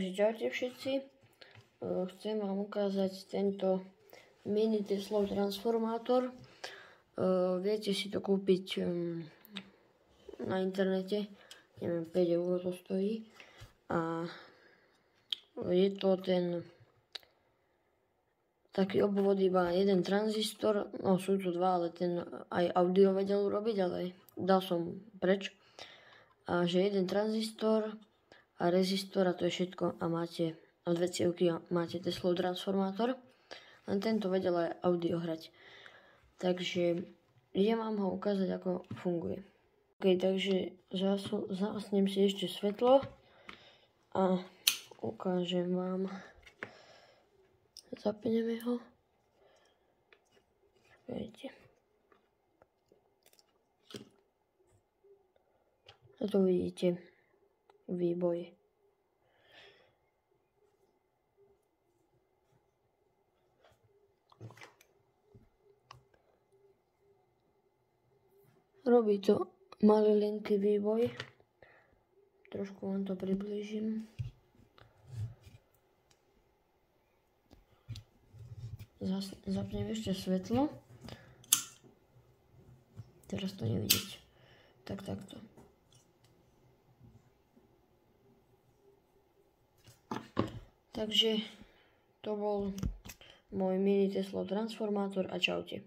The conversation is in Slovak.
Takže čaute všetci, chcem vám ukázať tento mini Teslov transformátor. Viete si to kúpiť na internete, neviem, 5 € to stojí. A je to ten taký obvod iba jeden tranzistor, no sú tu dva, ale ten aj audio vedel urobiť, ale dal som preč. A že jeden tranzistor a rezistor a to je všetko a máte a 2 cievky a máte Teslov transformátor. Len tento vedel aj audio hrať. Takže idem vám ho ukázať, ako funguje. Ok, takže zhasnem si ešte svetlo a ukážem vám. Zapneme ho. Počkajte. A tu vidíte výboj. Robí to malilinký výboj. Trošku vám to priblížim. Zapnem ešte svetlo. Teraz to nevidieť. Takto. Takže to bol môj mini Teslov transformátor a čaute.